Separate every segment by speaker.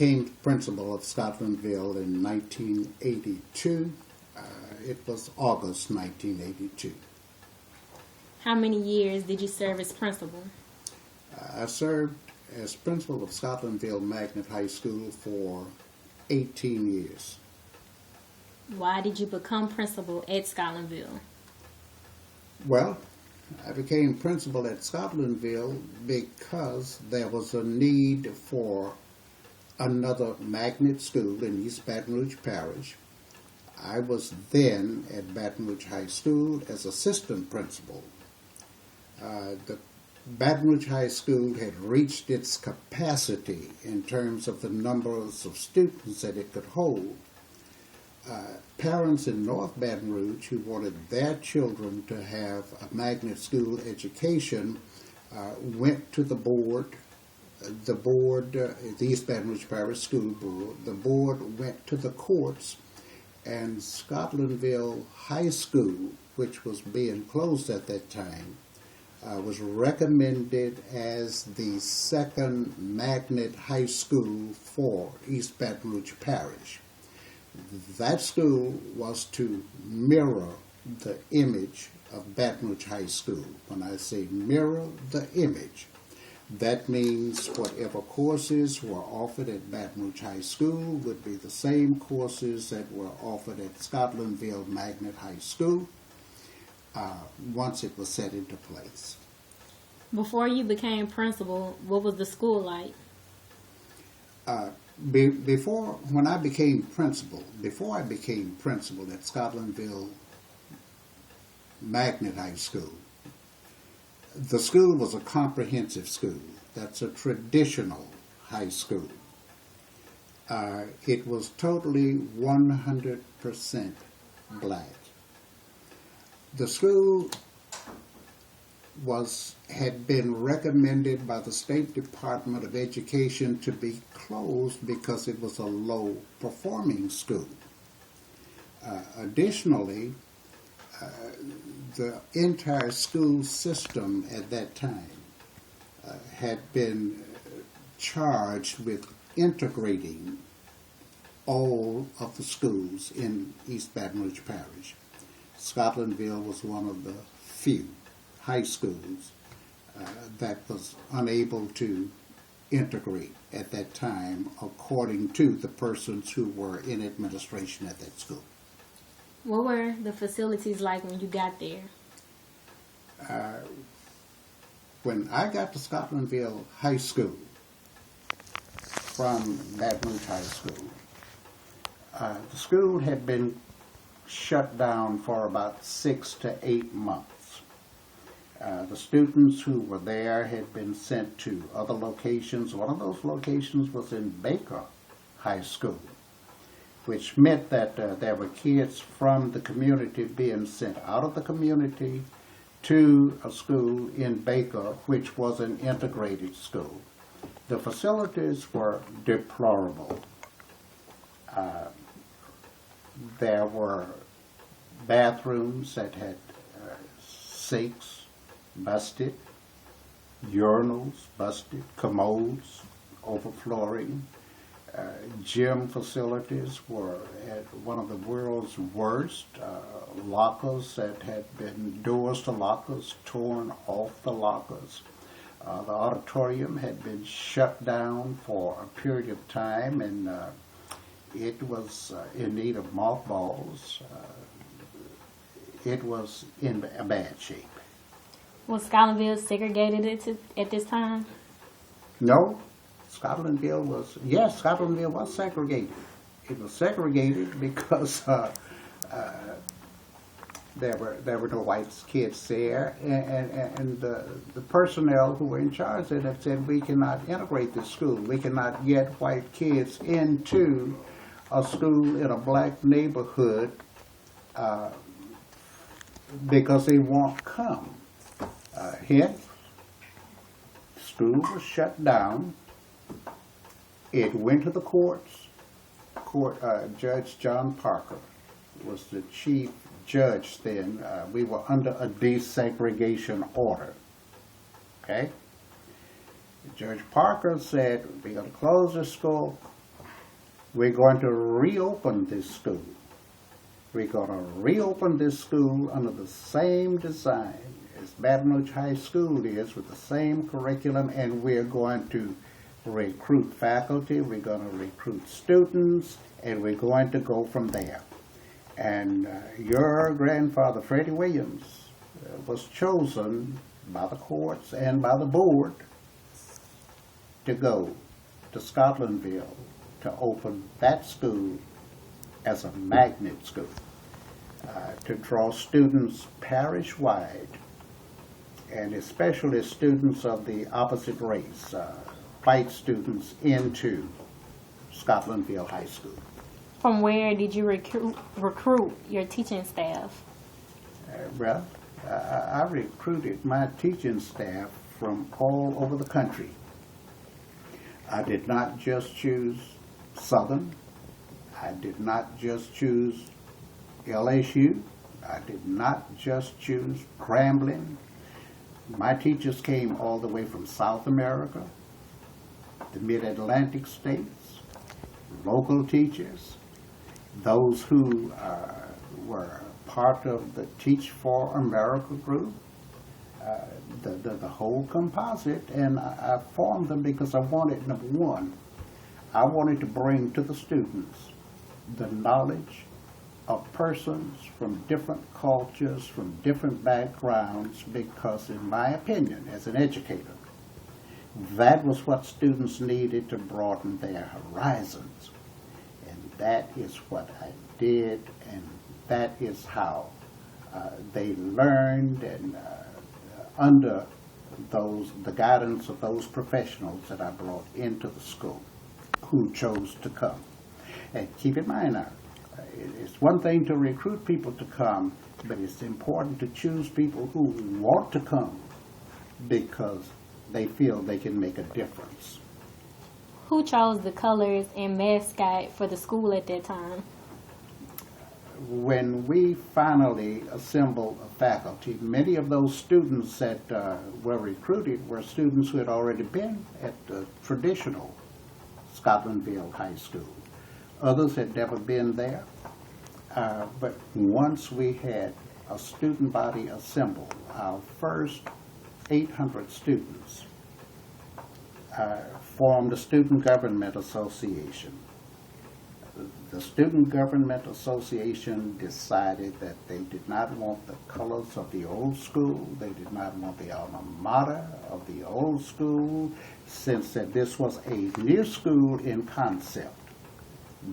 Speaker 1: became principal of Scotlandville in 1982. It was August 1982.
Speaker 2: How many years did you serve as principal?
Speaker 1: I served as principal of Scotlandville Magnet High School for 18 years.
Speaker 2: Why did you become principal at Scotlandville?
Speaker 1: Well, I became principal at Scotlandville because there was a need for another magnet school in East Baton Rouge Parish. I was then at Baton Rouge High School as assistant principal. The Baton Rouge High School had reached its capacity in terms of the numbers of students that it could hold. Parents in North Baton Rouge who wanted their children to have a magnet school education went to the board. The East Baton Rouge Parish School Board. The board went to the courts, and Scotlandville High School, which was being closed at that time, was recommended as the second magnet high school for East Baton Rouge Parish. That school was to mirror the image of Baton Rouge High School. When I say mirror the image, that means whatever courses were offered at Baton Rouge High School would be the same courses that were offered at Scotlandville Magnet High School once it was set into place.
Speaker 2: Before you became principal, what was the school like?
Speaker 1: When I became principal, before I became principal at Scotlandville Magnet High School, the school was a comprehensive school. That's a traditional high school. It was totally 100% black. The school had been recommended by the State Department of Education to be closed because it was a low-performing school. Additionally, the entire school system at that time had been charged with integrating all of the schools in East Baton Rouge Parish. Scotlandville was one of the few high schools that was unable to integrate at that time according to the persons who were in administration at that school.
Speaker 2: What were the facilities like when you got there?
Speaker 1: When I got to Scotlandville High School from Baton Rouge High School, the school had been shut down for about 6 to 8 months. The students who were there had been sent to other locations. One of those locations was in Baker High School, which meant that there were kids from the community being sent out of the community to a school in Baker, which was an integrated school. The facilities were deplorable. There were bathrooms that had sinks busted, urinals busted, commodes overflowing. Gym facilities were at one of the world's worst. Lockers that had been, doors to lockers torn off the lockers. The auditorium had been shut down for a period of time, and it was in need of mothballs. It was in a bad shape.
Speaker 2: Was Scotlandville segregated at this time?
Speaker 1: No. Scotlandville was segregated. It was segregated because there were no white kids there, and the personnel who were in charge of it said, we cannot integrate this school. We cannot get white kids into a school in a black neighborhood because they won't come. Hence, the school was shut down. It went to the courts. Judge John Parker was the chief judge then. We were under a desegregation order. Okay? Judge Parker said, we're going to close this school. we're going to reopen this school. We're going to reopen this school under the same design as Baton Rouge High School is, with the same curriculum, and we're going to recruit faculty, we're going to recruit students, and we're going to go from there. And your grandfather, Freddie Williams, was chosen by the courts and by the board to go to Scotlandville to open that school as a magnet school, to draw students parish-wide, and especially students of the opposite race, white students, into Scotlandville High School.
Speaker 2: From where did you recruit your teaching staff?
Speaker 1: Well, I recruited my teaching staff from all over the country. I did not just choose Southern. I did not just choose LSU. I did not just choose Grambling. My teachers came all the way from South America, the Mid-Atlantic states, local teachers, those who were part of the Teach for America group, the whole composite, and I formed them because I wanted, number one, I wanted to bring to the students the knowledge of persons from different cultures, from different backgrounds, because in my opinion, as an educator, that was what students needed to broaden their horizons. And that is what I did, and that is how they learned, and under the guidance of those professionals that I brought into the school who chose to come. And keep in mind now, it's one thing to recruit people to come, but it's important to choose people who want to come because they feel they can make a difference.
Speaker 2: Who chose the colors and mascot for the school at that time?
Speaker 1: When we finally assembled a faculty, many of those students that were recruited were students who had already been at the traditional Scotlandville High School. Others had never been there, but once we had a student body assembled, our first 800 students formed a Student Government Association. The Student Government Association decided that they did not want the colors of the old school, they did not want the alma mater of the old school, since that this was a new school in concept.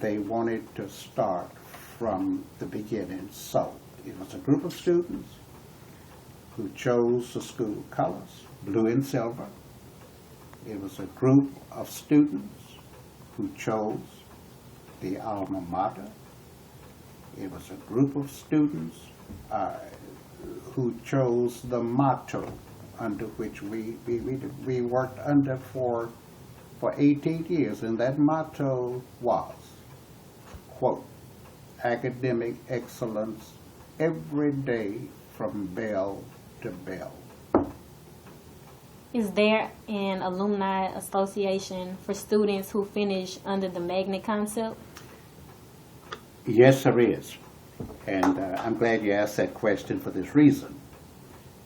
Speaker 1: They wanted to start from the beginning. So it was a group of students who chose the school colors, blue and silver. It was a group of students who chose the alma mater. It was a group of students who chose the motto under which we worked under for 18 years, and that motto was, quote, academic excellence every day from bell to bell.
Speaker 2: Is there an alumni association for students who finish under the magnet concept?
Speaker 1: Yes, there is. And I'm glad you asked that question for this reason,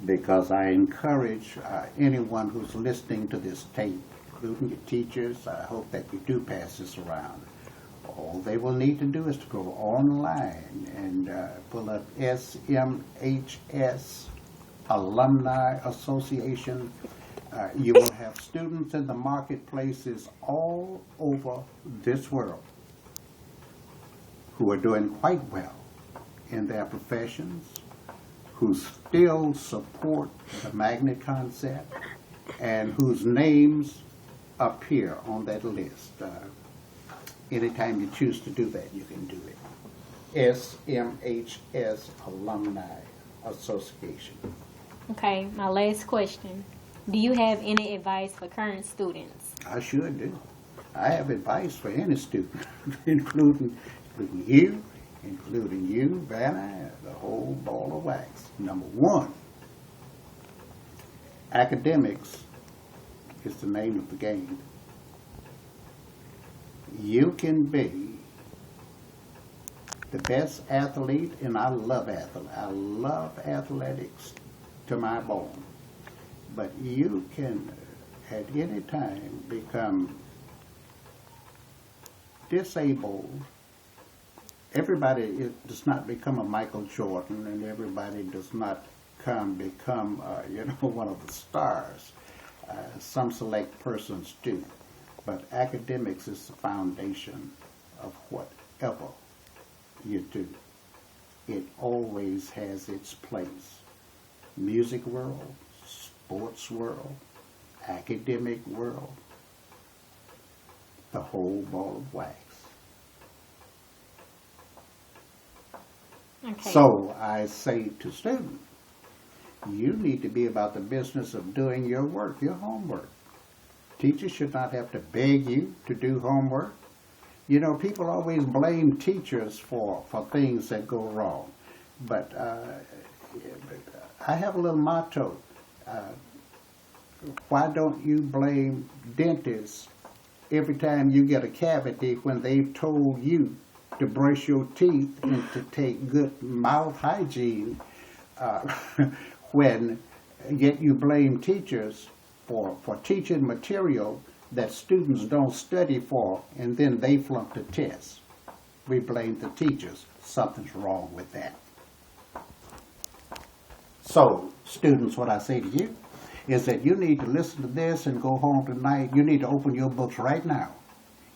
Speaker 1: because I encourage anyone who's listening to this tape, including your teachers, I hope that you do pass this around. All they will need to do is to go online and pull up SMHS Alumni Association. You will have students in the marketplaces all over this world who are doing quite well in their professions, who still support the magnet concept, and whose names appear on that list. Anytime you choose to do that, you can do it. SMHS Alumni Association.
Speaker 2: Okay, my last question. Do you have any advice for current students?
Speaker 1: I sure do. I have advice for any student, including you, Vanna, the whole ball of wax. Number one, academics is the name of the game. You can be the best athlete, and I love athletics to my bone. But you can, at any time, become disabled. Everybody does not become a Michael Jordan, and everybody does not become one of the stars. Some select persons do. But academics is the foundation of whatever you do. It always has its place. Music world, sports world, academic world, the whole ball of wax.
Speaker 2: Okay.
Speaker 1: So I say to students, you need to be about the business of doing your work, your homework. Teachers should not have to beg you to do homework. You know, people always blame teachers for things that go wrong. But I have a little motto. Why don't you blame dentists every time you get a cavity when they've told you to brush your teeth and to take good mouth hygiene, when yet you blame teachers for teaching material that students don't study for, and then they flunk the test. We blame the teachers. Something's wrong with that. So, students, what I say to you is that you need to listen to this and go home tonight. You need to open your books right now.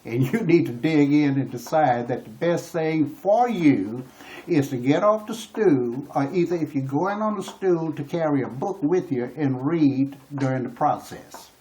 Speaker 1: And you need to dig in and decide that the best thing for you is to get off the stool, or either if you're going on the stool, to carry a book with you and read during the process.